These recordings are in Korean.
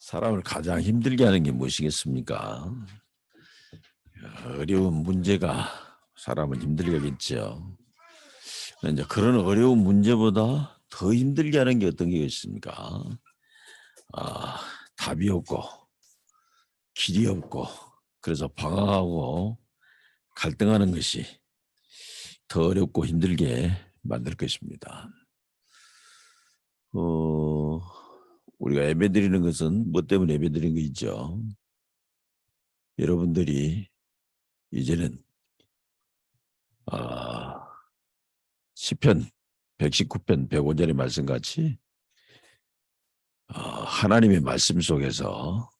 사람을 가장 힘들게 하는 게 무엇이겠습니까? 어려운 문제가 사람을 힘들게 하겠죠. 이제 그런 어려운 문제보다 더 힘들게 하는 게 어떤 게 있습니까? 아, 답이 없고 길이 없고 그래서 방황하고 갈등하는 것이 더 어렵고 힘들게 만들 것입니다. 우리가 예배드리는 것은 뭐 때문에 예배드리는 거 있죠? 여러분들이 이제는 시편 119편 105절의 말씀같이 하나님의 말씀 속에서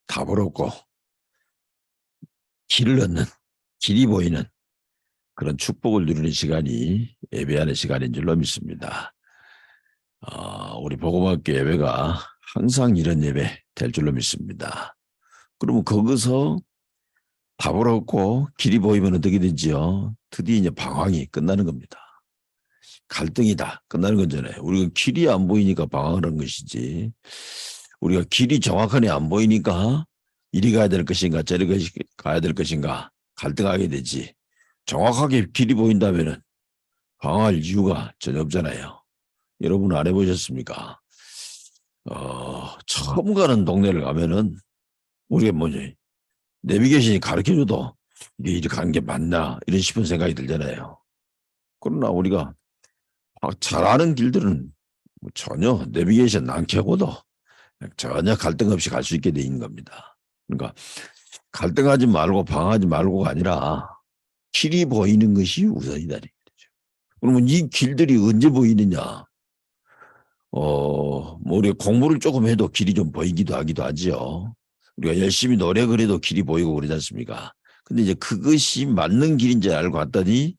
답을 얻고 길을 얻는, 길이 보이는 그런 축복을 누리는 시간이 예배하는 시간인 줄로 믿습니다. 우리 복음학교 예배가 항상 이런 예배 될 줄로 믿습니다. 그러면 거기서 답을 얻고 길이 보이면 어떻게 되지요? 드디어 이제 방황이 끝나는 겁니다. 갈등이다 끝나는 거잖아요. 우리가 길이 안 보이니까 방황하는 것이지, 우리가 길이 정확하게 안 보이니까 이리 가야 될 것인가 저리 가야 될 것인가 갈등하게 되지, 정확하게 길이 보인다면 방황할 이유가 전혀 없잖아요. 여러분 안 해보셨습니까? 처음 가는 동네를 가면은 우리가 뭐지, 내비게이션이 가르쳐줘도 이게 이렇게 가는 게 맞나 이런 싶은 생각이 들잖아요. 그러나 우리가 잘 아는 길들은 전혀 내비게이션 안 켜고도 전혀 갈등 없이 갈 수 있게 돼 있는 겁니다. 그러니까 갈등하지 말고 방황하지 말고가 아니라 길이 보이는 것이 우선이다. 그러면 이 길들이 언제 보이느냐? 뭐 우리가 공부를 조금 해도 길이 좀 보이기도 하기도 하지요. 우리가 열심히 노력을 해도 길이 보이고 그러지 않습니까? 근데 이제 그것이 맞는 길인지 알고 갔더니,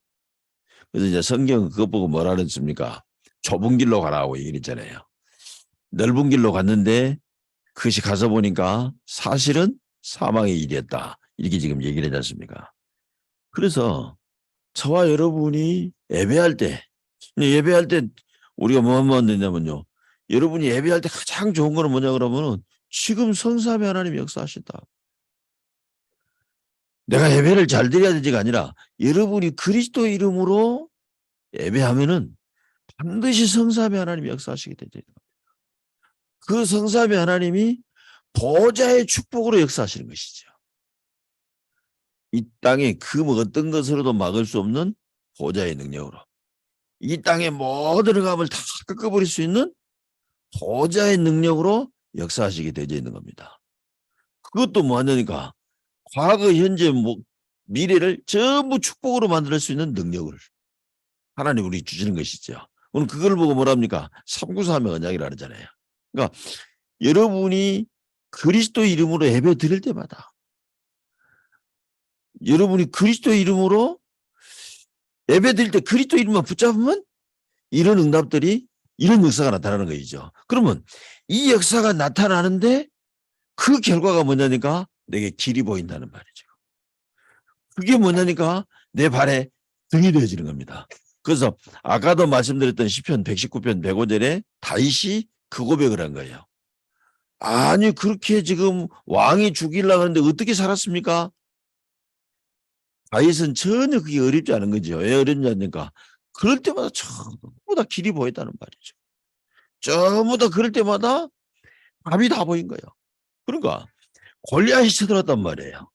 그래서 이제 성경은 그것 보고 뭐라 그랬습니까? 좁은 길로 가라고 얘기를 했잖아요. 넓은 길로 갔는데 그것이 가서 보니까 사실은 사망의 일이었다, 이렇게 지금 얘기를 하지 않습니까? 그래서 저와 여러분이 예배할 때 우리가 뭐만 되냐면요, 여러분이 예배할 때 가장 좋은 거는 뭐냐 그러면은 지금 성삼위 하나님이 역사하신다. 내가 예배를 잘 드려야 되지가 아니라 여러분이 그리스도 이름으로 예배하면은 반드시 성삼위 하나님이 역사하시게 되죠. 그 성삼위 하나님이 보좌의 축복으로 역사하시는 것이죠. 이 땅에 그 어떤 것으로도 막을 수 없는 보좌의 능력으로, 이 땅의 모든 흑암을 다 꺾어버릴 수 있는 보좌의 능력으로 역사하시게 되어 있는 겁니다. 그것도 뭐하냐니까 과거, 현재, 미래를 전부 축복으로 만들 수 있는 능력을 하나님 우리 주시는 것이죠. 오늘 그걸 보고 뭐랍니까? 393의 언약이라 그러잖아요. 그러니까 여러분이 그리스도 이름으로 예배 드릴 때마다, 여러분이 그리스도 이름으로 예배 드릴 때 그리스도 이름만 붙잡으면 이런 응답들이, 이런 역사가 나타나는 것이죠. 그러면 이 역사가 나타나는데 그 결과가 뭐냐니까 내게 길이 보인다는 말이죠. 그게 뭐냐니까 내 발에 등이 되어지는 겁니다. 그래서 아까도 말씀드렸던 시편 119편 105절에 다윗이 그 고백을 한 거예요. 아니 그렇게 지금 왕이 죽이려고 하는데 어떻게 살았습니까? 다윗은 전혀 그게 어렵지 않은 거죠. 왜 어렵지 않습니까? 그럴 때마다 전부 다 길이 보였다는 말이죠. 전부 다 그럴 때마다 답이 다 보인 거예요. 그러니까 골리앗이 쳐들어왔단 말이에요.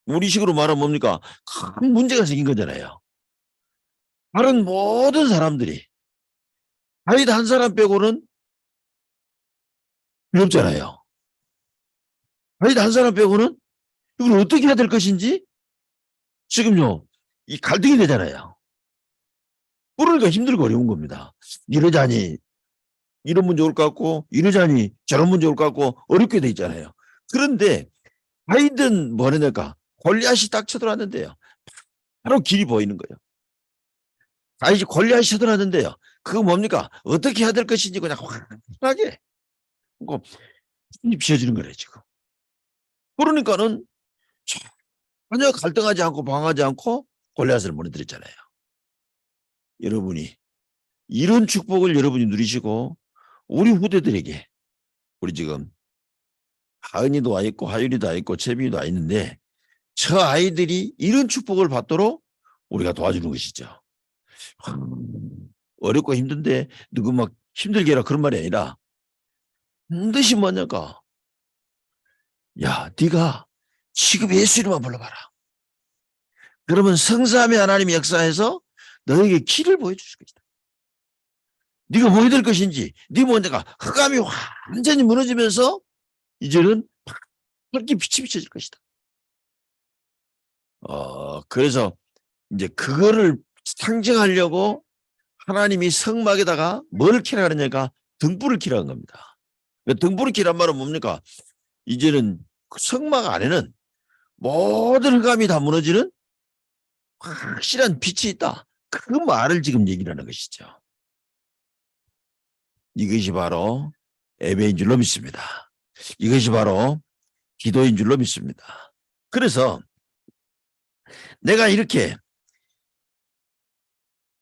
우리식으로 말하면 뭡니까? 큰 문제가 생긴 거잖아요. 다른 모든 사람들이 다윗 한 사람 빼고는 필요 없잖아요. 다윗 한 사람 빼고는 이걸 어떻게 해야 될 것인지 지금요 이 갈등이 되잖아요. 그러니까 힘들고 어려운 겁니다. 이러자니 이런 문제 올 것 같고, 이러자니 저런 문제 올 것 같고 어렵게 돼 있잖아요. 그런데 다윗은 뭐냐니까 골리앗이 딱 쳐들어왔는데요, 바로 길이 보이는 거예요. 다윗이 골리앗이 쳐들어왔는데요, 그거 뭡니까? 어떻게 해야 될 것인지 그냥 확하게 힘이 비어지는 거래요 지금. 그러니까는 전혀 갈등하지 않고 방하지 않고 골리앗을 무너뜨렸잖아요. 여러분이 이런 축복을 여러분이 누리시고 우리 후대들에게 우리 지금 하은이도 와 있고 하율이도 와 있고 채빈이도 와 있는데 저 아이들이 이런 축복을 받도록 우리가 도와주는 것이죠. 어렵고 힘든데 누구 막 힘들게 해라 그런 말이 아니라 반드시 뭐냐가 야 네가 지금 예수 이름만 불러봐라. 그러면 성삼위 하나님의 역사에서 너에게 길을 보여줄 것이다. 네가 뭐 해야 될 것인지 네 뭔가가 흑암이 완전히 무너지면서 이제는 밝게 빛이 비춰질 것이다. 그래서 이제 그거를 상징하려고 하나님이 성막에다가 뭘 켜라 그러냐니까 등불을 켜라는 겁니다. 등불을 켜란 말은 뭡니까? 이제는 성막 안에는 모든 흑암이 다 무너지는 확실한 빛이 있다. 그 말을 지금 얘기를 하는 것이죠. 이것이 바로 예배인 줄로 믿습니다. 이것이 바로 기도인 줄로 믿습니다. 그래서 내가 이렇게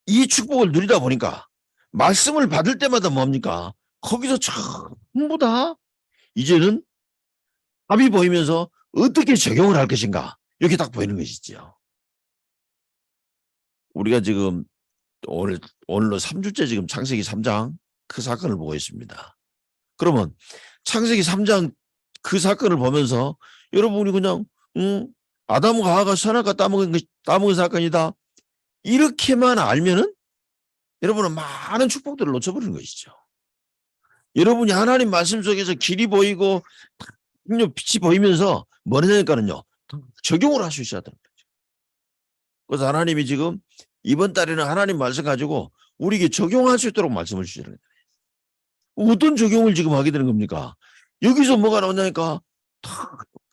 이 축복을 누리다 보니까 말씀을 받을 때마다 뭡니까? 거기서 전부 다 이제는 답이 보이면서 어떻게 적용을 할 것인가 이렇게 딱 보이는 것이죠. 우리가 지금 오늘로 3주째 지금 창세기 3장 그 사건을 보고 있습니다. 그러면 창세기 3장 그 사건을 보면서 여러분이 그냥 아담과 하와가 선악과 따먹은 사건이다. 이렇게만 알면은 여러분은 많은 축복들을 놓쳐버리는 것이죠. 여러분이 하나님 말씀 속에서 길이 보이고 빛이 보이면서 뭐냐니까는요. 적용을 할 수 있어야 되는 거죠. 그래서 하나님이 지금 이번 달에는 하나님 말씀 가지고 우리에게 적용할 수 있도록 말씀을 주시는 거예요. 어떤 적용을 지금 하게 되는 겁니까? 여기서 뭐가 나오냐니까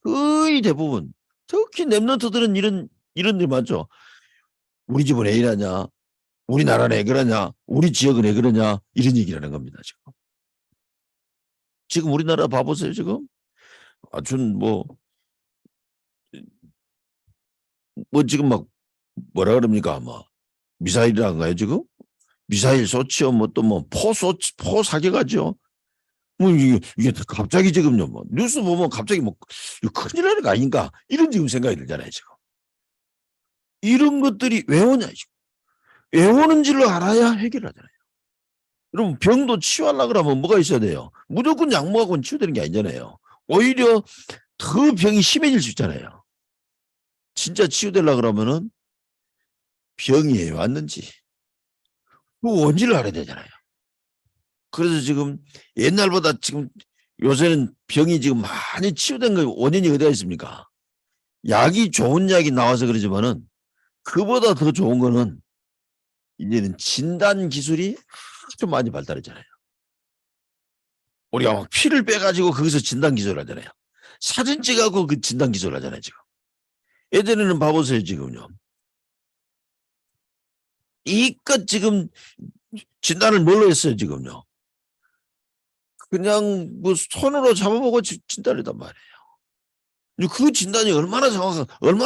거의 대부분 특히 랩런트들은 이런 일 많죠. 우리 집은 왜 이러냐? 우리나라는 왜 그러냐? 우리 지역은 왜 그러냐? 이런 얘기를 하는 겁니다. 지금 우리나라 봐보세요. 지금 아주 지금 막 뭐라 그럽니까? 미사일이란가요 지금? 미사일 쏘치요. 포 사격하죠. 이게 갑자기 지금요. 뉴스 보면 갑자기 큰일 나는 거 아닌가? 이런 지금 생각이 들잖아요. 지금. 이런 것들이 왜 오냐? 지금. 왜 오는지를 알아야 해결하잖아요. 여러분 병도 치유하려고 그러면 뭐가 있어야 돼요? 무조건 약 먹고 치유되는 게 아니잖아요. 오히려 더 병이 심해질 수 있잖아요. 진짜 치유되려고 그러면은 병이 왜 왔는지 그 원인을 알아야 되잖아요. 그래서 지금 옛날보다 지금 요새는 병이 지금 많이 치유된 거 원인이 어디가 있습니까? 약이 좋은 약이 나와서 그러지만은 그보다 더 좋은 거는 이제는 진단 기술이 아주 많이 발달했잖아요. 우리가 막 피를 빼가지고 거기서 진단 기술을 하잖아요. 사진 찍어갖고 그 진단 기술을 하잖아요, 지금. 예전에는 봐보세요, 지금요. 이껏 지금 진단을 뭘로 했어요, 지금요. 그냥 손으로 잡아보고 진단이단 말이에요. 그 진단이 얼마나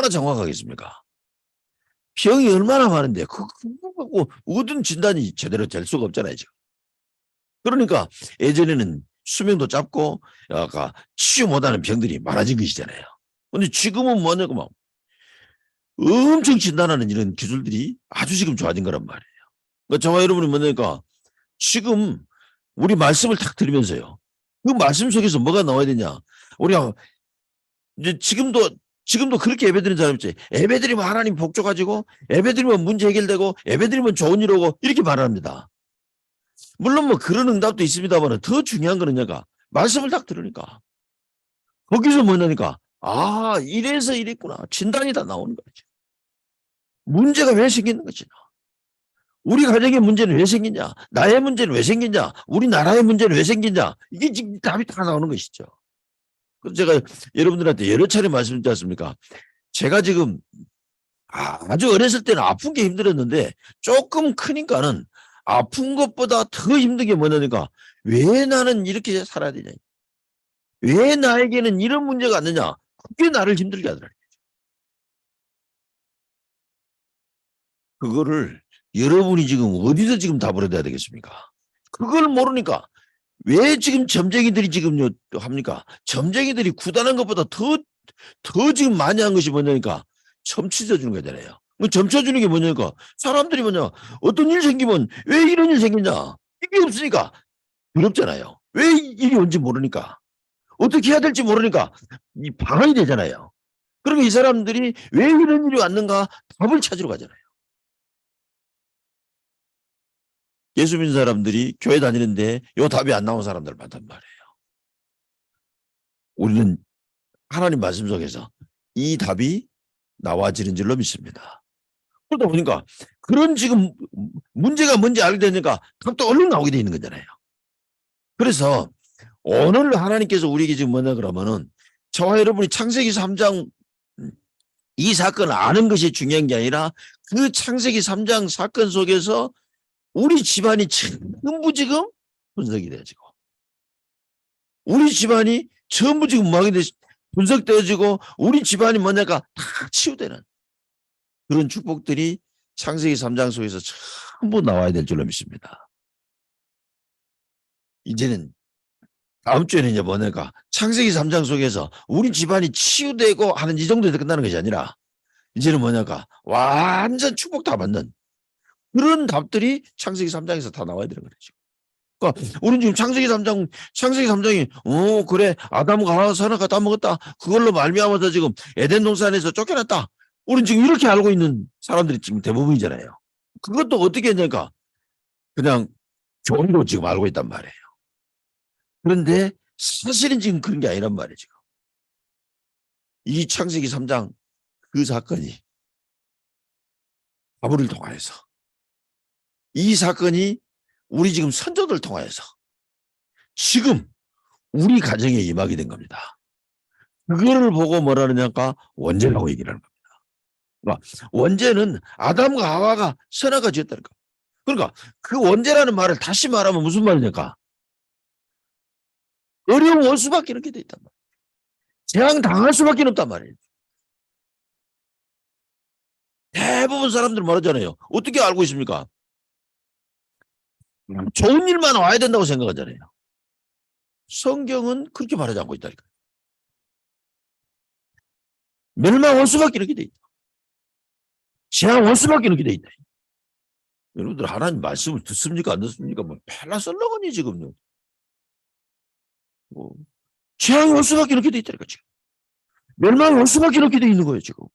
정확하겠습니까? 병이 얼마나 많은데 그거 갖고 어떤 진단이 제대로 될 수가 없잖아요, 지금. 그러니까 예전에는 수명도 짧고 아까 치유 못하는 병들이 많아진 것이잖아요. 근데 지금은 뭐냐고 막 엄청 진단하는 이런 기술들이 아주 지금 좋아진 거란 말이에요. 그러니까 저와 여러분이 뭐냐니까 지금 우리 말씀을 탁 들으면서요. 그 말씀 속에서 뭐가 나와야 되냐? 우리가 이제 지금도 그렇게 예배드리는 사람 있지. 예배드리면 하나님 복 줘가지고 예배드리면 문제 해결되고 예배드리면 좋은 일 오고 이렇게 말합니다. 물론 그런 응답도 있습니다만 더 중요한 거는 뭐가 말씀을 딱 들으니까 거기서 뭐냐니까 이래서 이랬구나. 진단이 다 나오는 거지. 문제가 왜 생기는 거지? 우리 가정의 문제는 왜 생기냐? 나의 문제는 왜 생기냐? 우리나라의 문제는 왜 생기냐? 이게 지금 답이 다 나오는 것이죠. 그래서 제가 여러분들한테 여러 차례 말씀드렸지 않습니까? 제가 지금 아주 어렸을 때는 아픈 게 힘들었는데 조금 크니까는 아픈 것보다 더 힘든 게 뭐냐니까 왜 나는 이렇게 살아야 되냐? 왜 나에게는 이런 문제가 안 되냐? 그게 나를 힘들게 하더라. 그거를 여러분이 지금 어디서 지금 답을 해야 되겠습니까? 그걸 모르니까 왜 지금 점쟁이들이 지금 합니까? 점쟁이들이 구단한 것보다 더 지금 많이 한 것이 뭐냐니까 점치져 주는 거잖아요. 점쳐주는 게 뭐냐니까 사람들이 뭐냐 어떤 일 생기면 왜 이런 일 생겼냐 이게 없으니까 두렵잖아요. 왜 일이 온지 모르니까 어떻게 해야 될지 모르니까 이 방황이 되잖아요. 그러니까 이 사람들이 왜 이런 일이 왔는가 답을 찾으러 가잖아요. 예수 믿는 사람들이 교회 다니는데 요 답이 안 나온 사람들 많단 말이에요. 우리는 하나님 말씀 속에서 이 답이 나와지는 줄로 믿습니다. 그러다 보니까 그런 지금 문제가 뭔지 알게 되니까 답도 얼른 나오게 돼 있는 거잖아요. 그래서 오늘 하나님께서 우리에게 지금 뭐냐 그러면은 저와 여러분이 창세기 3장 이 사건을 아는 것이 중요한 게 아니라 그 창세기 3장 사건 속에서 우리 집안이 전부 지금 분석이 되어지고 우리 집안이 전부 지금 분석되어지고 우리 집안이 뭐냐가 다 치유되는 그런 축복들이 창세기 3장 속에서 전부 나와야 될 줄로 믿습니다. 이제는 다음 주에는 이제 뭐냐가 창세기 3장 속에서 우리 집안이 치유되고 하는 이 정도에서 끝나는 것이 아니라 이제는 뭐냐가 완전 축복 다 받는 그런 답들이 창세기 3장에서 다 나와야 되는 거죠. 그러니까 우리는 지금 창세기 3장이 그래 아담과 하와 선악과 따먹었다. 그걸로 말미암아서 지금 에덴 동산에서 쫓겨났다. 우리는 지금 이렇게 알고 있는 사람들이 지금 대부분이잖아요. 그것도 어떻게 했냐니까 그냥 교리로 지금 알고 있단 말이에요. 그런데 사실은 지금 그런 게 아니란 말이에요. 지금. 이 창세기 3장 그 사건이 아브를 통하여서 이 사건이 우리 지금 선조들 통하여서 지금 우리 가정에 임하게 된 겁니다. 그거를 보고 뭐라 그러냐니까 원죄라고 얘기를 하는 겁니다. 그러니까 원죄는 아담과 하와가 선악과 지었다는 거. 그러니까 그 원죄라는 말을 다시 말하면 무슨 말이냐니까 어려움 올 수밖에 이렇게 돼 있단 말이에요. 재앙 당할 수밖에 없단 말이에요. 대부분 사람들 말하잖아요. 어떻게 알고 있습니까? 좋은 일만 와야 된다고 생각하잖아요. 성경은 그렇게 말하지 않고 있다니까. 멸망 올 수밖에 이렇게 돼 있다. 재앙 올 수밖에 이렇게 돼 있다. 여러분들 하나님 말씀을 듣습니까? 안 듣습니까? 뭐 팔라설렁하니 지금요. 재앙이 올 수밖에 이렇게 돼 있다니까 지금. 멸망이 올 수밖에 이렇게 돼 있는 거예요 지금.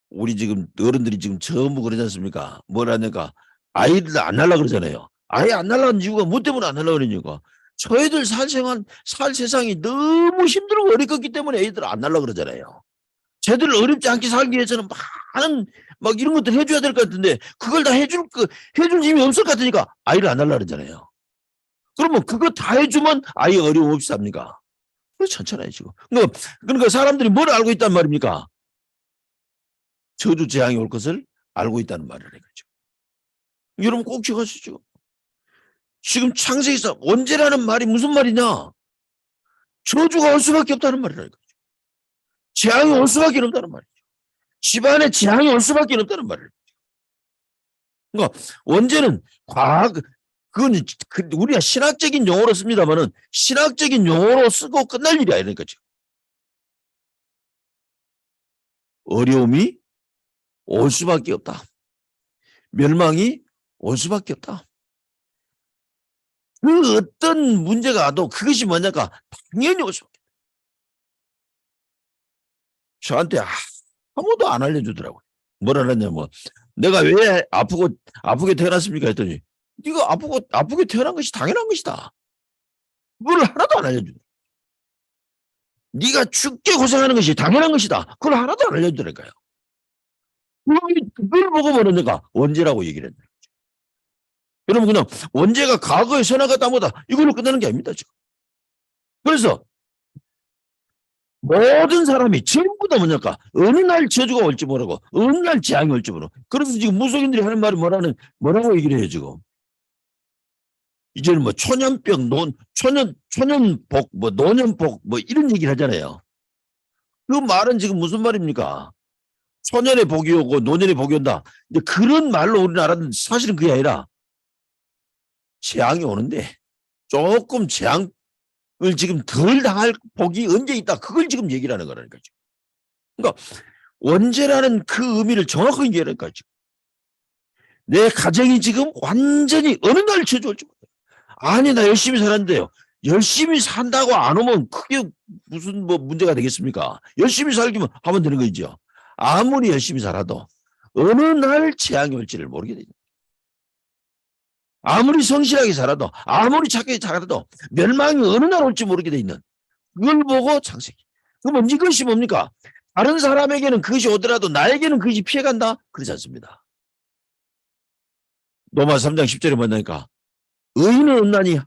우리 지금 어른들이 지금 전부 그러지 않습니까? 뭐라니까 아이들 안 날라 그러잖아요. 아예 안 날라는 이유가 뭐 때문에 안 날라 그러니까 저희들 살 세상이 너무 힘들고 어렵기 때문에 애들 안 날라 그러잖아요. 쟤들을 어렵지 않게 살기 위해서는 많은 막 이런 것들 해줘야 될 것 같은데 그걸 다 해줄 힘이 없을 것 같으니까 아이를 안 날라 그러잖아요. 그러면 그거 다 해주면 아이 어려움 없이 삽니까? 그렇지 않잖아요 지금. 그러니까 사람들이 뭘 알고 있단 말입니까? 저주 재앙이 올 것을 알고 있다는 말이라는 거죠. 여러분 꼭 기억하시죠. 지금 창세기에서 언제라는 말이 무슨 말이냐? 저주가 올 수밖에 없다는 말이라는 거죠. 재앙이 올 수밖에 없다는 말이죠. 집안에 재앙이 올 수밖에 없다는 말이에요. 그러니까 원죄는 그건 우리가 신학적인 용어로 씁니다만은 신학적인 용어로 쓰고 끝날 일이 아니라는 거죠. 어려움이 올 수밖에 없다. 멸망이 올 수밖에 없다. 그 어떤 문제가 와도 그것이 뭐냐가 당연히 올 수밖에 없다. 저한테 아무도 안 알려주더라고요. 뭐라 하냐면 내가 왜 아프게 태어났습니까 했더니 네가 아프게 태어난 것이 당연한 것이다. 그걸 하나도 안 알려주더라고요. 네가 죽게 고생하는 것이 당연한 것이다. 그걸 하나도 안 알려주더라고요. 그걸 보고 모르니까 원죄라고 얘기를 했는 거죠. 여러분 그냥 원죄가 과거에 선악과 따보다 이걸로 끝나는 게 아닙니다. 지금. 그래서 모든 사람이 전부 다 뭐냐까 어느 날 저주가 올지 모르고 어느 날 재앙이 올지 모르고 그래서 지금 무속인들이 하는 말이 뭐라고 얘기를 해요 지금. 이제는 뭐 초년병, 초년복, 뭐 노년복 뭐 이런 얘기를 하잖아요. 그 말은 지금 무슨 말입니까? 초년의 복이 오고 노년의 복이 온다. 근데 그런 말로 우리나라는 사실은 그게 아니라 재앙이 오는데 조금 재앙을 지금 덜 당할 복이 언제 있다. 그걸 지금 얘기를 하는 거라니까요. 그러니까 언제라는 그 의미를 정확하게 얘기하니까 지금 내 가정이 지금 완전히 어느 날 저주올지 몰라요. 아니 나 열심히 살았는데요. 열심히 산다고 안 오면 그게 무슨 뭐 문제가 되겠습니까? 열심히 살기만 하면 되는 거죠. 아무리 열심히 살아도 어느 날 재앙이 올지를 모르게 되죠. 아무리 성실하게 살아도 아무리 착하게 살아도 멸망이 어느 날 올지 모르게 돼 있는 그걸 보고 창세기. 그러면 이것이 뭡니까? 다른 사람에게는 그것이 오더라도 나에게는 그것이 피해간다? 그렇지 않습니다. 로마 3장 10절에 뭐냐니까 의인의 음란이 한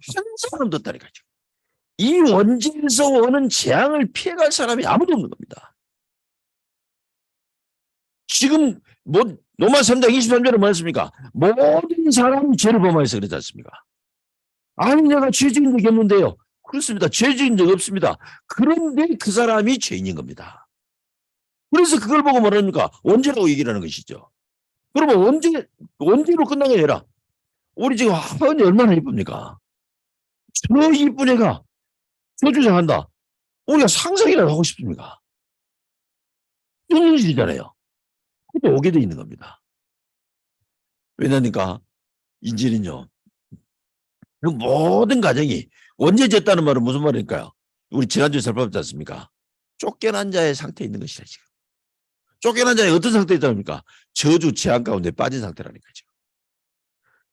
사람도 없다니까요. 이 원죄에서 오는 재앙을 피해갈 사람이 아무도 없는 겁니다. 지금 뭐 로마 3장 23절에 뭐였습니까? 모든 사람이 죄를 범하여서 그러지 않습니까? 아니 내가 죄 지은 적이 없는데요. 그렇습니다. 죄 지은 적 없습니다. 그런데 그 사람이 죄인인 겁니다. 그래서 그걸 보고 뭐랍니까? 언제라고 얘기를 하는 것이죠. 그러면 언제로 끝난 게 아니라 우리 지금 하은이 얼마나 이쁩니까? 저 이쁜 애가 저주장한다. 우리가 상상이라도 하고 싶습니까? 현실이잖아요. 그것도 오게 돼 있는 겁니다. 왜냐니까 인질은요. 그 모든 가정이 원죄졌다는 말은 무슨 말일까요? 우리 지난주에 살펴봤지 않습니까? 쫓겨난 자의 상태에 있는 것이라 지금. 쫓겨난 자의 어떤 상태에 있다니까? 저주 재앙 가운데 빠진 상태라니까 지금.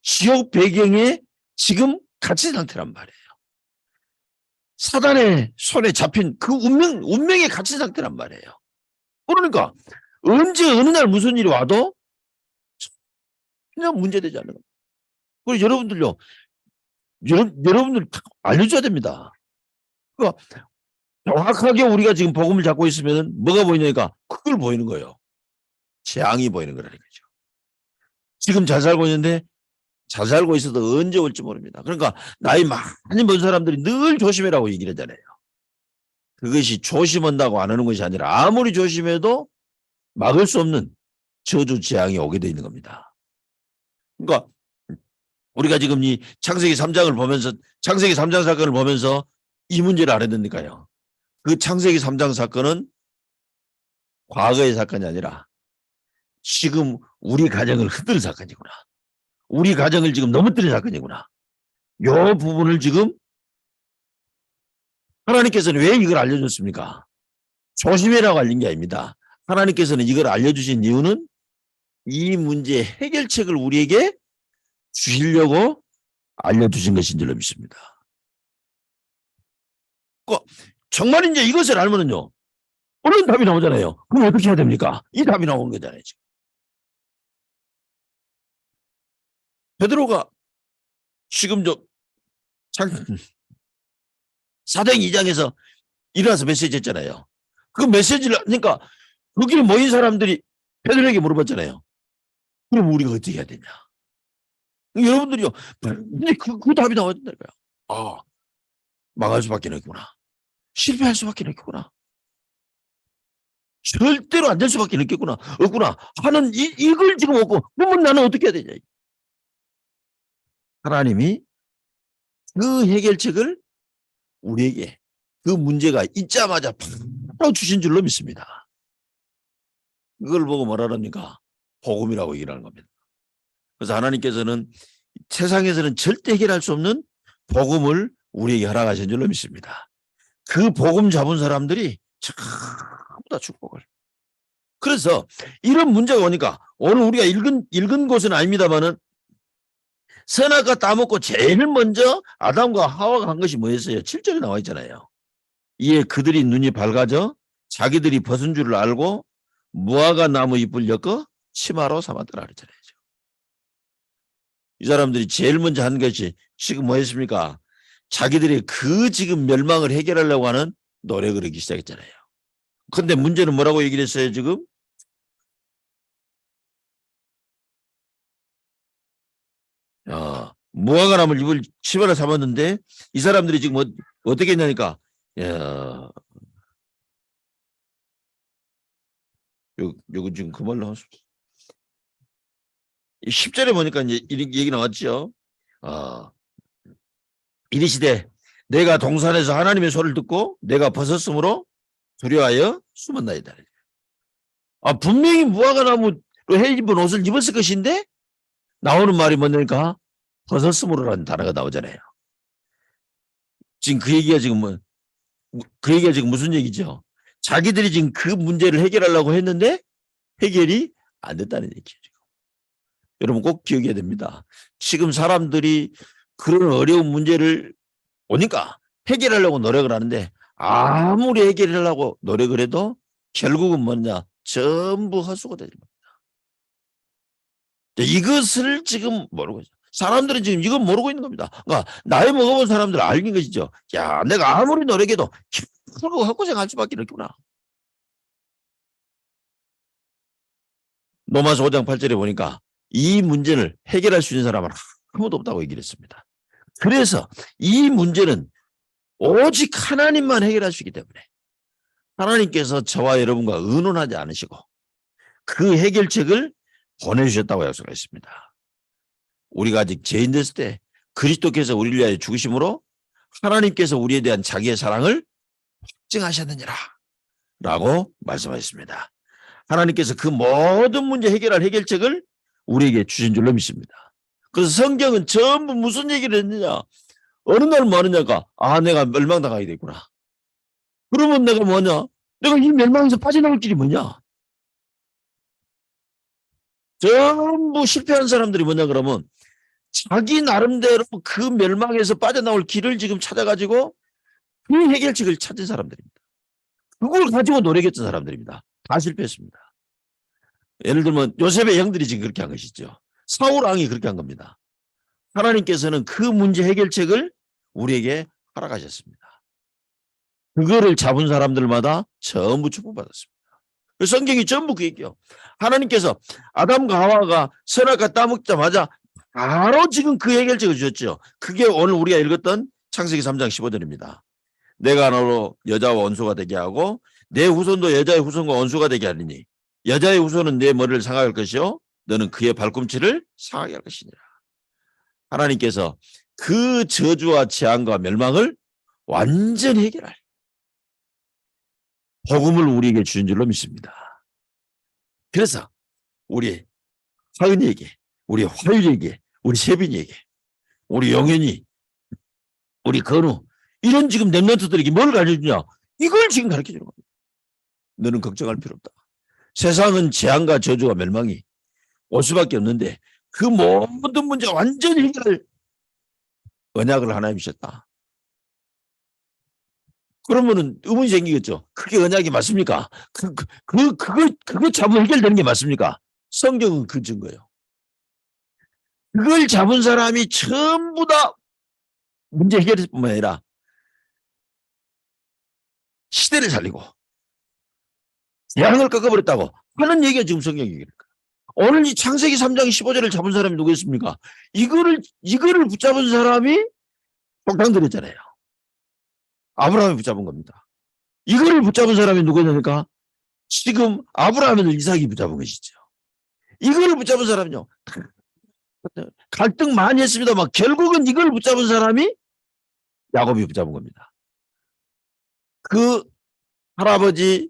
지옥 배경에 지금 갇힌 상태란 말이에요. 사단의 손에 잡힌 그 운명에 갇힌 상태란 말이에요. 그러니까 언제 어느 날 무슨 일이 와도 그냥 문제되지 않는 겁니다. 그리고 여러분들요. 여러분들 알려줘야 됩니다. 그러니까 정확하게 우리가 지금 복음을 잡고 있으면 뭐가 보이냐니까 그걸 보이는 거예요. 재앙이 보이는 거라니까요. 지금 잘 살고 있는데 잘 살고 있어도 언제 올지 모릅니다. 그러니까 나이 많이 먹은 사람들이 늘 조심해라고 얘기를 하잖아요. 그것이 조심한다고 안 하는 것이 아니라 아무리 조심해도 막을 수 없는 저주 재앙이 오게 돼 있는 겁니다. 그러니까 우리가 지금 이 창세기 3장을 보면서 창세기 3장 사건을 보면서 이 문제를 알아듣니까요. 그 창세기 3장 사건은 과거의 사건이 아니라 지금 우리 가정을 흔들 사건이구나. 우리 가정을 지금 넘어뜨린 사건이구나. 이 부분을 지금 하나님께서는 왜 이걸 알려줬습니까? 조심해라고 알린 게 아닙니다. 하나님께서는 이걸 알려주신 이유는 이 문제의 해결책을 우리에게 주시려고 알려주신 것인 줄로 믿습니다. 정말 이제 이것을 알면은요. 얼른 답이 나오잖아요. 그럼 어떻게 해야 됩니까? 이 답이 나온 거잖아요. 지금. 베드로가 지금 사도행 2장에서 일어나서 메시지 했잖아요. 그 메시지를 그러니까 거기에 모인 사람들이 베드로에게 물어봤잖아요. 그럼 우리가 어떻게 해야 되냐? 여러분들이요. 근데 그 답이 나와야 된다고요. 아, 망할 수밖에 없구나. 실패할 수밖에 없구나. 절대로 안 될 수밖에 없구나 하는 이걸 지금 없고 그러면 나는 어떻게 해야 되냐. 하나님이 그 해결책을 우리에게 그 문제가 있자마자 바로 주신 줄로 믿습니다. 그걸 보고 뭐라합니까? 복음이라고 얘기를 하는 겁니다. 그래서 하나님께서는 세상에서는 절대 해결할 수 없는 복음을 우리에게 허락하신 줄로 믿습니다. 그 복음 잡은 사람들이 전부 다 축복을. 그래서 이런 문제가 오니까 오늘 우리가 읽은 곳은 아닙니다만은 선악과 따먹고 제일 먼저 아담과 하와가 한 것이 뭐였어요? 7절에 나와 있잖아요. 이에 그들이 눈이 밝아져 자기들이 벗은 줄을 알고 무화과 나무 잎을 엮어 치마로 삼았더라 그랬잖아요. 이 사람들이 제일 먼저 한 것이 지금 뭐였습니까? 자기들이 그 지금 멸망을 해결하려고 하는 노력을 하기 시작했잖아요. 그런데 문제는 뭐라고 얘기를 했어요 지금? 무화과 나무를 잎을 치마로 삼았는데 이 사람들이 지금 어떻게 했냐니까 요거 지금 그 말로 하수 10절에 보니까 이제 이 얘기 나왔죠. 이르시되 내가 동산에서 하나님의 소리를 듣고 내가 벗었으므로 두려워하여 숨었나이다. 분명히 무화과나무로 해입은 옷을 입었을 것인데 나오는 말이 뭐냐니까 벗었으므로라는 단어가 나오잖아요. 지금 그 얘기가 지금 무슨 얘기죠? 자기들이 지금 그 문제를 해결하려고 했는데 해결이 안 됐다는 얘기죠. 여러분 꼭 기억해야 됩니다. 지금 사람들이 그런 어려운 문제를 오니까 해결하려고 노력을 하는데 아무리 해결하려고 노력을 해도 결국은 뭐냐? 전부 헛수고 되는 겁니다. 이것을 지금 모르고 있어요. 사람들은 지금 이걸 모르고 있는 겁니다. 그러니까 나이 먹어본 사람들은 알긴 것이죠. 야, 내가 아무리 노력해도 결국 헛고생할 수밖에 없구나. 로마서 5장 8절에 보니까 이 문제를 해결할 수 있는 사람은 아무도 없다고 얘기를 했습니다. 그래서 이 문제는 오직 하나님만 해결할 수 있기 때문에 하나님께서 저와 여러분과 의논하지 않으시고 그 해결책을 보내주셨다고 약속했습니다. 우리가 아직 죄인 됐을 때 그리스도께서 우리를 위하여 죽으심으로 하나님께서 우리에 대한 자기의 사랑을 확증하셨느니라 라고 말씀하셨습니다. 하나님께서 그 모든 문제 해결할 해결책을 우리에게 주신 줄로 믿습니다. 그래서 성경은 전부 무슨 얘기를 했느냐? 어느 날 뭐 하느냐가 내가 멸망당하게 됐구나. 그러면 내가 뭐냐? 내가 이 멸망에서 빠져나올 길이 뭐냐? 전부 실패한 사람들이 뭐냐 그러면 자기 나름대로 그 멸망에서 빠져나올 길을 지금 찾아가지고 그 해결책을 찾은 사람들입니다. 그걸 가지고 노력했던 사람들입니다. 다 실패했습니다. 예를 들면 요셉의 형들이 지금 그렇게 한 것이죠. 사울 왕이 그렇게 한 겁니다. 하나님께서는 그 문제 해결책을 우리에게 허락하셨습니다. 그거를 잡은 사람들마다 전부 축복받았습니다. 성경이 전부 그 얘기요. 하나님께서 아담과 하와가 선악과 따먹자마자 바로 지금 그 해결책을 주셨죠. 그게 오늘 우리가 읽었던 창세기 3장 15절입니다. 내가 너로 여자와 원수가 되게 하고 내 후손도 여자의 후손과 원수가 되게 하리니 여자의 후손은 내 머리를 상하게 할 것이요 너는 그의 발꿈치를 상하게 할 것이니라. 하나님께서 그 저주와 재앙과 멸망을 완전히 해결할 복음을 우리에게 주신 줄로 믿습니다. 그래서 우리 하은이에게, 우리 화율이에게, 우리 세빈이에게, 우리 영현이, 우리 건우 이런 지금 랩런트들에게 뭘 가르쳐주냐? 이걸 지금 가르쳐주는 겁니다. 너는 걱정할 필요 없다. 세상은 재앙과 저주와 멸망이 올 수밖에 없는데 그 모든 문제 완전히 해결할 언약을 하나님 주셨다. 그러면은 의문이 생기겠죠. 그게 언약이 맞습니까? 그거 잡으면 해결되는 게 맞습니까? 성경은 그 증거예요. 그걸 잡은 사람이 전부 다 문제 해결일 뿐만 아니라 시대를 살리고 재앙을 꺾어버렸다고 하는 얘기가 지금 성경 얘기니까. 오늘 이 창세기 3장 15절을 잡은 사람이 누구였습니까? 이거를 붙잡은 사람이 폭탄 들였잖아요. 아브라함이 붙잡은 겁니다. 이거를 붙잡은 사람이 누구냐니까? 지금 아브라함을 이삭이 붙잡은 것이죠. 이거를 붙잡은 사람은요. 갈등 많이 했습니다만 결국은 이걸 붙잡은 사람이 야곱이 붙잡은 겁니다. 그 할아버지,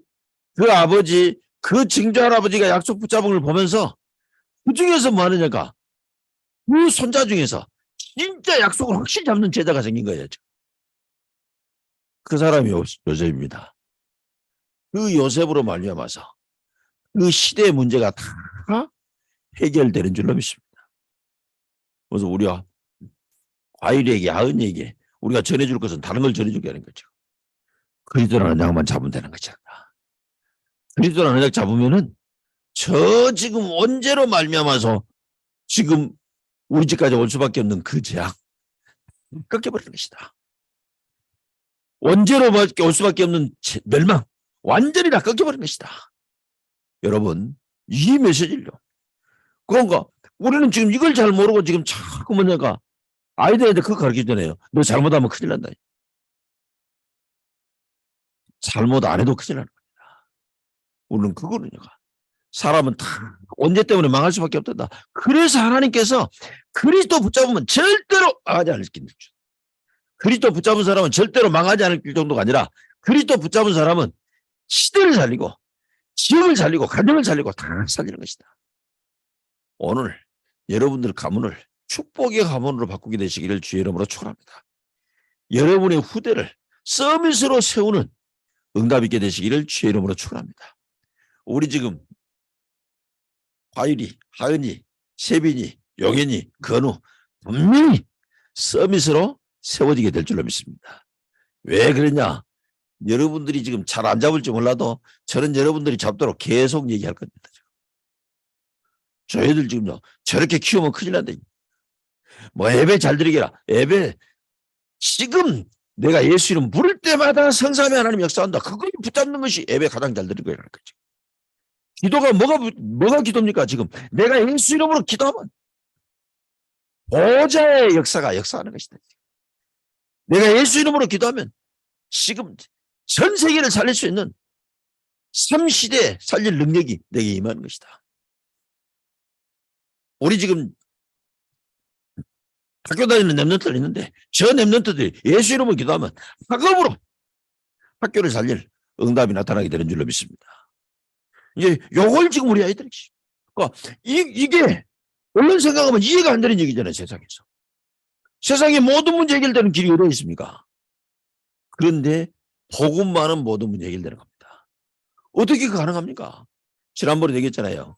그 아버지, 그 증조 할아버지가 약속 붙잡은 걸 보면서 그 중에서 뭐 하느냐가 그 손자 중에서 진짜 약속을 확실히 잡는 제자가 생긴 거예요. 그 사람이 요셉입니다. 그 요셉으로 말미암아서 그 시대의 문제가 다 해결되는 줄로 믿습니다. 그래서 우리가 과일에게 아은에게 우리가 전해줄 것은 다른 걸 전해주게 하는 거죠. 그리스도라는 언약만 잡으면 되는 거잖아. 그리스도라는 언약 잡으면은 저 지금 원죄로 말미암아서 지금 우리 집까지 올 수밖에 없는 그 재앙 꺾여버리는 것이다. 원죄로 올 수밖에 없는 멸망 완전히 다 꺾여버리는 것이다. 여러분 이 메시지를요. 그런가 우리는 지금 이걸 잘 모르고 지금 자꾸 뭐냐가 아이들한테 그거 가르치잖아요. 너 잘못하면 큰일 난다. 잘못 안 해도 큰일 나는 겁니다. 우리는 그거는요. 사람은 다 원죄 때문에 망할 수밖에 없다. 그래서 하나님께서 그리스도 붙잡으면 절대로 망하지 않을 줄. 그리스도 붙잡은 사람은 절대로 망하지 않을 정도가 아니라 그리스도 붙잡은 사람은 시대를 살리고 지역을 살리고 가정을 살리고 다 살리는 것이다. 오늘 여러분들 가문을 축복의 가문으로 바꾸게 되시기를 주의 이름으로 축원합니다. 여러분의 후대를 서밋으로 세우는 응답 있게 되시기를 주의 이름으로 축원합니다. 우리 지금 화율이, 하은이, 세빈이, 용현이, 건우 분명히 서밋으로 세워지게 될 줄로 믿습니다. 왜 그러냐? 여러분들이 지금 잘 안 잡을지 몰라도 저는 여러분들이 잡도록 계속 얘기할 겁니다. 저희들 지금요 저렇게 키우면 큰일 난다. 뭐 예배 잘 드리게라. 예배 지금 내가 예수 이름 부를 때마다 성삼위 하나님 역사한다. 그걸 붙잡는 것이 예배 가장 잘 드리는 거라는 거죠. 기도가 뭐가 기도입니까? 지금 내가 예수 이름으로 기도하면 보좌의 역사가 역사하는 것이다. 내가 예수 이름으로 기도하면 지금 전 세계를 살릴 수 있는 3시대 살릴 능력이 내게 임하는 것이다. 우리 지금 학교 다니는 랩런트들 있는데 저 랩런트들이 예수 이름으로 기도하면 학업으로 학교를 살릴 응답이 나타나게 되는 줄로 믿습니다. 이제 요걸 지금 우리 아이들이 그러니까 이게 얼른 생각하면 이해가 안 되는 얘기잖아요. 세상에서. 세상의 모든 문제 해결되는 길이 어디에 있습니까? 그런데 복음만은 모든 문제 해결되는 겁니다. 어떻게 가능합니까? 지난번에 얘기했잖아요.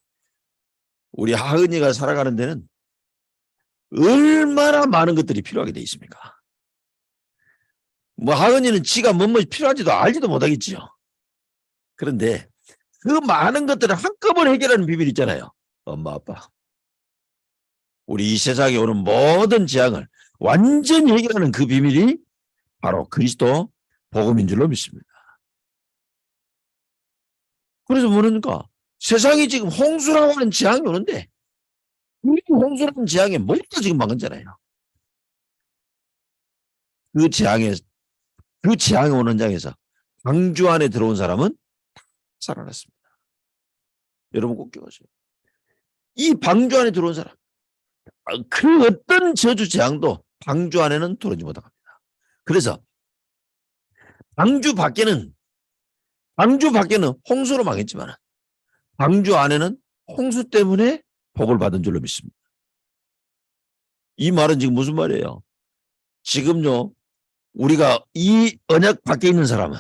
우리 하은이가 살아가는 데는 얼마나 많은 것들이 필요하게 돼 있습니까? 뭐 하은이는 지가 뭐뭐 필요한지도 알지도 못하겠지요. 그런데 그 많은 것들을 한꺼번에 해결하는 비밀이 있잖아요. 엄마 아빠. 우리 이 세상에 오는 모든 재앙을 완전히 해결하는 그 비밀이 바로 그리스도 복음인 줄로 믿습니다. 그래서 뭐랍니까? 세상이 지금 홍수라고 하는 재앙이 오는데 이 홍수라는 재앙에 모두 지금 막았잖아요. 그 재앙이 오는 현장에서 방주 안에 들어온 사람은 살아났습니다. 여러분 꼭 기억하세요. 이 방주 안에 들어온 사람, 그 어떤 저주 재앙도 방주 안에는 들어오지 못합니다. 그래서 방주 밖에는 홍수로 망했지만 방주 안에는 홍수 때문에 복을 받은 줄로 믿습니다. 이 말은 지금 무슨 말이에요? 지금요 우리가 이 언약 밖에 있는 사람은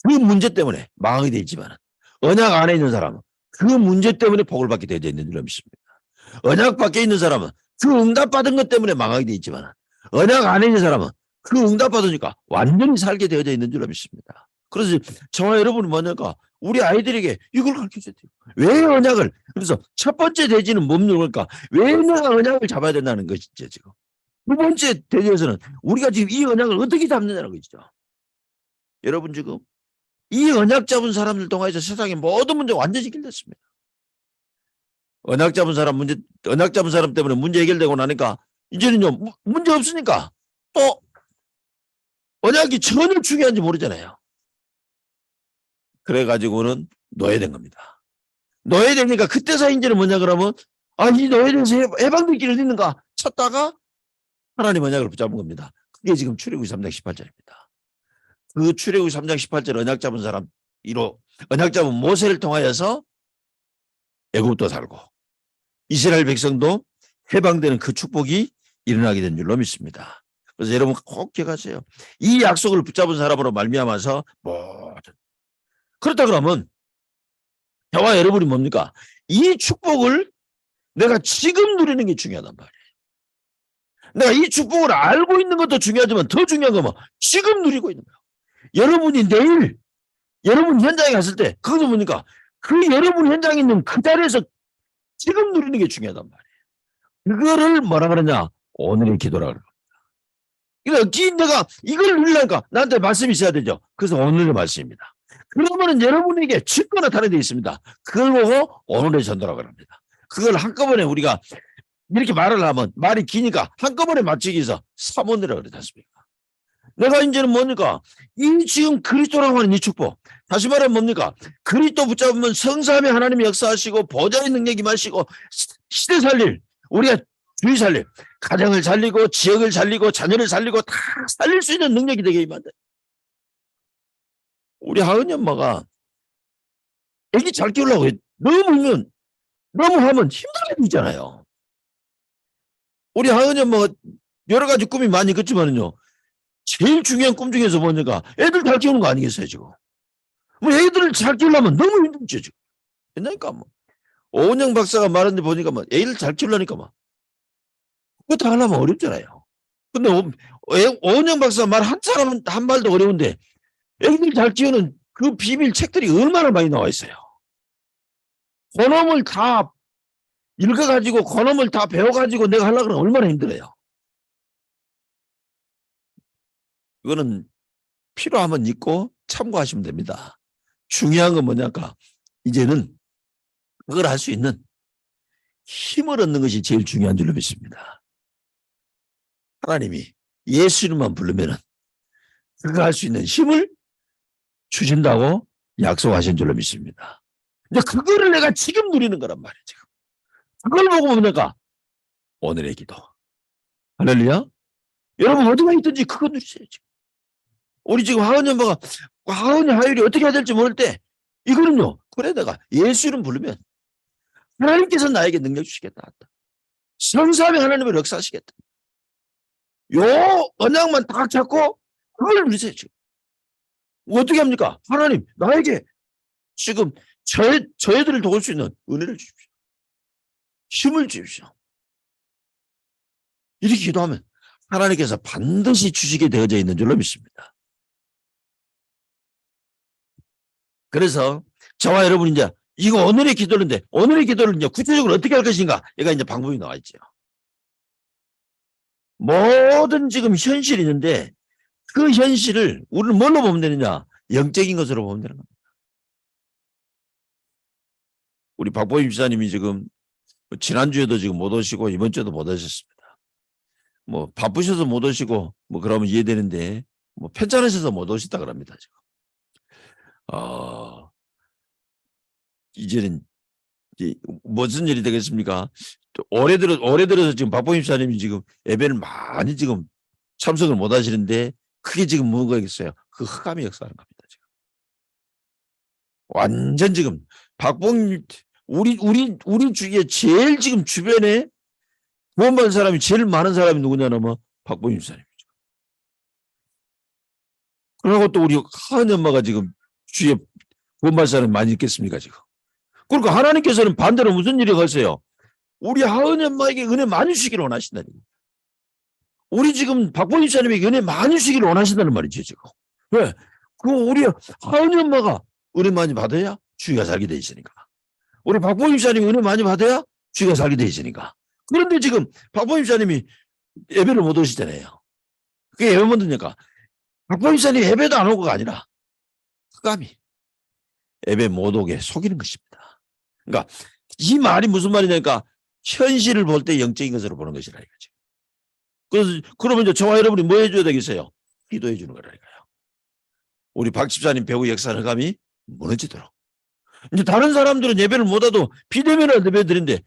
그 문제 때문에 망하게 되어 있지만 언약 안에 있는 사람은 그 문제 때문에 복을 받게 되어 있는 줄로 믿습니다. 언약 밖에 있는 사람은 그 응답받은 것 때문에 망하게 되어 있지만 언약 안에 있는 사람은 그 응답받으니까 완전히 살게 되어져 있는 줄로 믿습니다. 그래서 저와 여러분은 뭐냐니까 우리 아이들에게 이걸 가르쳐줘야 돼요. 왜 언약을? 그래서 첫 번째 대지는 뭡니까? 왜 내가 언약을 잡아야 된다는 것이죠, 지금. 두 번째 대지에서는 우리가 지금 이 언약을 어떻게 잡느냐는 것이죠. 여러분 지금 이 언약 잡은 사람들 통해서 세상의 모든 문제가 완전히 해결됐습니다. 언약 잡은 사람 때문에 문제 해결되고 나니까 이제는요 문제 없으니까 또 언약이 전혀 중요한지 모르잖아요. 그래가지고는 노예된 겁니다. 노예되니까 그때서 이제는 뭐냐 그러면 이 노예돼서 해방될 길이 있는가 찾다가 하나님 언약을 붙잡은 겁니다. 그게 지금 출애굽기 3장 18절입니다. 그 출애굽기 3장 18절 언약 잡은 사람 언약 잡은 모세를 통하여서 애굽도 살고 이스라엘 백성도 해방되는 그 축복이 일어나게 된 줄로 믿습니다. 그래서 여러분 꼭 기억하세요. 이 약속을 붙잡은 사람으로 말미암아서 모든 그렇다 그러면 저와 여러분이 뭡니까? 이 축복을 내가 지금 누리는 게 중요하단 말이에요. 내가 이 축복을 알고 있는 것도 중요하지만 더 중요한 건 뭐? 지금 누리고 있는 거예요. 여러분이 내일 여러분 현장에 갔을 때 그것은 뭡니까? 그 여러분 현장에 있는 그 자리에서 지금 누리는 게 중요하단 말이에요. 그거를 뭐라 그러냐? 오늘의 기도라 그래요. 내가 이걸 누리려니까 나한테 말씀이 있어야 되죠. 그래서 오늘의 말씀입니다. 그러면은 여러분에게 증거 나타내어 있습니다. 그걸 보고 오늘의 전도라고 합니다. 그걸 한꺼번에 우리가 이렇게 말을 하면 말이 기니까 한꺼번에 맞추기 위해서 사모니라고 그러지 않습니까? 내가 이제는 뭡니까? 이 지금 그리스도라고 하는 이 축복. 다시 말하면 뭡니까? 그리스도 붙잡으면 성삼위 하나님이 역사하시고 보좌의 능력이 마시고 시대 살릴 우리가 주위 살림, 가정을 살리고 지역을 살리고 자녀를 살리고 다 살릴 수 있는 능력이 되게 임한다. 우리 하은이 엄마가 애기 잘 키우려고 너무 하면 힘들어지잖아요. 우리 하은이 엄마가 여러 가지 꿈이 많이 있겠지만요. 제일 중요한 꿈 중에서 뭐냐가 애들 잘 키우는 거 아니겠어요, 지금. 뭐 애들을 잘 키우려면 너무 힘들죠, 지금. 그러니까 뭐 오은영 박사가 말하는데 보니까 뭐 애를 잘 키우려니까 뭐 그거 다 하려면 어렵잖아요. 근데 오은영 박사가 말 한 사람은 한 말도 어려운데 애들 잘 키우는 그 비밀 책들이 얼마나 많이 나와 있어요. 그놈을 다 읽어가지고 그놈을 다 배워가지고 내가 하려고 그러면 얼마나 힘들어요. 그거는 필요하면 읽고 참고하시면 됩니다. 중요한 건 뭐냐까 이제는 그걸 할 수 있는 힘을 얻는 것이 제일 중요한 줄로 믿습니다. 하나님이 예수님만 부르면은 그거 할 수 있는 힘을 주신다고 약속하신 줄로 믿습니다. 이제 그거를 내가 지금 누리는 거란 말이에요. 지금. 그걸 보고 보면 내가 오늘의 기도. 할렐루야. 여러분 어디가 있든지 그거 누리세요. 지금. 우리 지금 하은이 엄마가 하은이 하율이 어떻게 해야 될지 모를 때 이거는요. 그래 내가 예수님 부르면 하나님께서 나에게 능력 주시겠다. 성삼위 하나님을 역사하시겠다. 요 언약만 딱 잡고 그걸 누리세요. 지금. 어떻게 합니까? 하나님 나에게 지금 저희들을 도울 수 있는 은혜를 주십시오. 힘을 주십시오. 이렇게 기도하면 하나님께서 반드시 주시게 되어져 있는 줄로 믿습니다. 그래서 저와 여러분 이제 이거 오늘의 기도인데 오늘의 기도를 이제 구체적으로 어떻게 할 것인가? 얘가 이제 방법이 나와 있죠. 모든 지금 현실이 있는데 그 현실을 우리는 뭘로 보면 되느냐? 영적인 것으로 보면 되는 겁니다. 우리 박보임 집사님이 지금 지난주에도 지금 못 오시고 이번 주에도 못 오셨습니다. 뭐 바쁘셔서 못 오시고 뭐 그러면 이해되는데 뭐 편찮으셔서 못 오셨다 그럽니다. 지금. 이제는 무슨 일이 되겠습니까? 올해 들어서 지금 박보임 집사님이 지금 예배를 많이 지금 참석을 못 하시는데 그게 지금 뭐가겠어요? 그 흑암의 역사하는 겁니다. 지금. 완전 지금 박보임 우리 주위에 제일 지금 주변에 구원받은 사람이 제일 많은 사람이 누구냐면 뭐 박보임 집사님이죠. 그리고 또 우리 하은 엄마가 지금 주위에 구원받은 사람이 많이 있겠습니까 지금? 그러니까 하나님께서는 반대로 무슨 일이 가세요? 우리 하은 엄마에게 은혜 많이 주시기를 원하신다니. 우리 지금 박보임 집사님에게 은혜 많이 주시기를 원하신다는 말이죠 지금. 왜? 그 우리 하은 엄마가 은혜 많이 받아야 주위가 살게 돼 있으니까. 우리 박보임 집사님이 은혜 많이 받아야 주위가 살게 돼 있으니까. 그런데 지금 박보임 집사님이 예배를 못 오시잖아요. 그게 예배 못 듣니까 박보임 집사님이 예배도 안 오고가 아니라 흑암이 예배 못 오게 속이는 것입니다. 그러니까 이 말이 무슨 말이냐니까 현실을 볼 때 영적인 것으로 보는 것이라 이거지. 그래서 그러면 이제 저와 여러분이 뭐 해줘야 되겠어요? 기도해 주는 거라니까요. 우리 박 집사님 배우 역사는 흑암이 무너지도록. 이제 다른 사람들은 예배를 못 와도 비대면을 예배 드리는데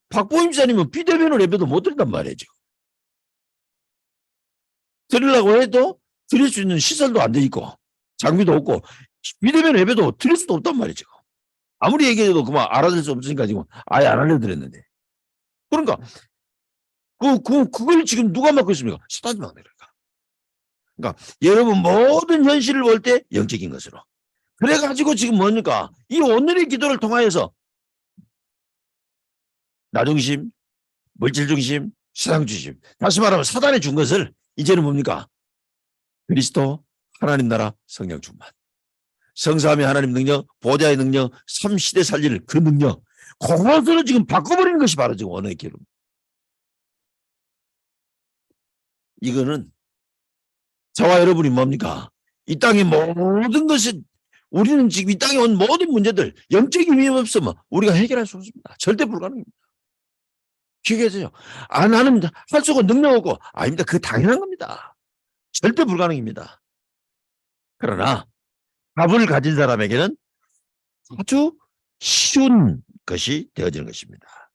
박보임 집사님은 비대면을 예배도 못 드린단 말이에요. 지금. 드리려고 해도 드릴 수 있는 시설도 안 돼 있고 장비도 없고 비대면 예배도 드릴 수도 없단 말이죠. 아무리 얘기해도 그만 알아들 수 없으니까 지금 아예 안 알려드렸는데. 그러니까 그걸 지금 누가 맡고 있습니까? 사단이 맡는 거니까. 그러니까 여러분 모든 현실을 볼 때 영적인 것으로. 그래가지고 지금 뭡니까? 이 오늘의 기도를 통하여서 나 중심, 물질 중심, 세상 중심. 다시 말하면 사단이 준 것을 이제는 뭡니까? 그리스도, 하나님 나라, 성령 충만. 성삼위 하나님 능력, 보좌의 능력, 3시대 살릴 그 능력. 그것으로 지금 바꿔버리는 것이 바로 지금 오늘의 기도. 이거는 저와 여러분이 뭡니까? 이 땅의 모든 것이 우리는 지금 이 땅에 온 모든 문제들 영적인 힘이 없으면 우리가 해결할 수 없습니다. 절대 불가능입니다. 기억해주세요. 나는 할 수 없고 능력 없고 아닙니다. 그게 당연한 겁니다. 절대 불가능입니다. 그러나 답을 가진 사람에게는 아주 쉬운 것이 되어지는 것입니다.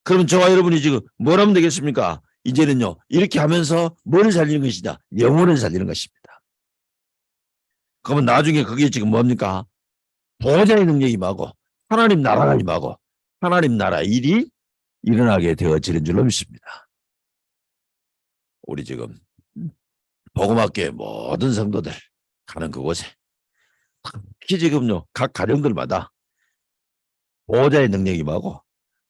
그러면 저와 여러분이 지금 뭘 하면 되겠습니까? 이제는요, 이렇게 하면서 뭘 살리는 것이냐? 영혼을 살리는 것입니다. 그러면 나중에 그게 지금 뭡니까? 보호자의 능력이 임하고, 하나님 나라가 임하고, 하나님 나라 일이 일어나게 되어지는 줄로 믿습니다. 우리 지금 복음학교의 모든 성도들 가는 그곳에 특히 지금요, 각 가정들마다 보호자의 능력이 임하고,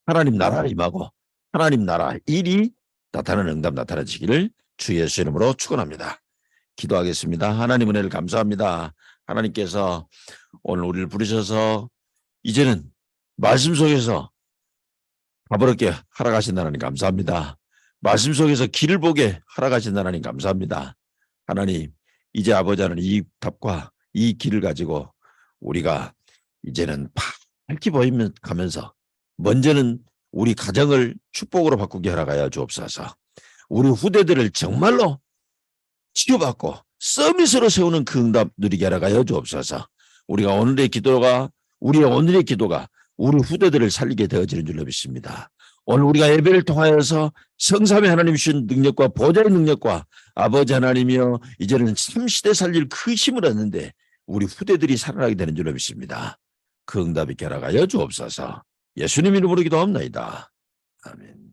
하나님 나라 임하고, 하나님 나라 일이 나타나는 응답 나타나지기를 주 예수 이름으로 축원합니다. 기도하겠습니다. 하나님 은혜를 감사합니다. 하나님께서 오늘 우리를 부르셔서 이제는 말씀 속에서 가버럽게 하락하신 하나님 감사합니다. 말씀 속에서 길을 보게 하락하신 하나님 감사합니다. 하나님, 이제 아버지 하나님 이 답과 이 길을 가지고 우리가 이제는 밝게 보이면서 먼저는 우리 가정을 축복으로 바꾸게 하라가야 주옵소서. 우리 후대들을 정말로 치유받고 서비스로 세우는 그 응답 누리게 하라가야 주옵소서. 우리가 오늘의 기도가 우리 후대들을 살리게 되어지는 줄로 믿습니다. 오늘 우리가 예배를 통하여서 성삼위 하나님 주신 능력과 보좌의 능력과 아버지 하나님이여 이제는 3시대 살릴 그 힘을 얻는데 우리 후대들이 살아나게 되는 줄로 믿습니다. 그 응답이 결하가여 주옵소서. 예수님 이름으로 기도합니다. 아멘.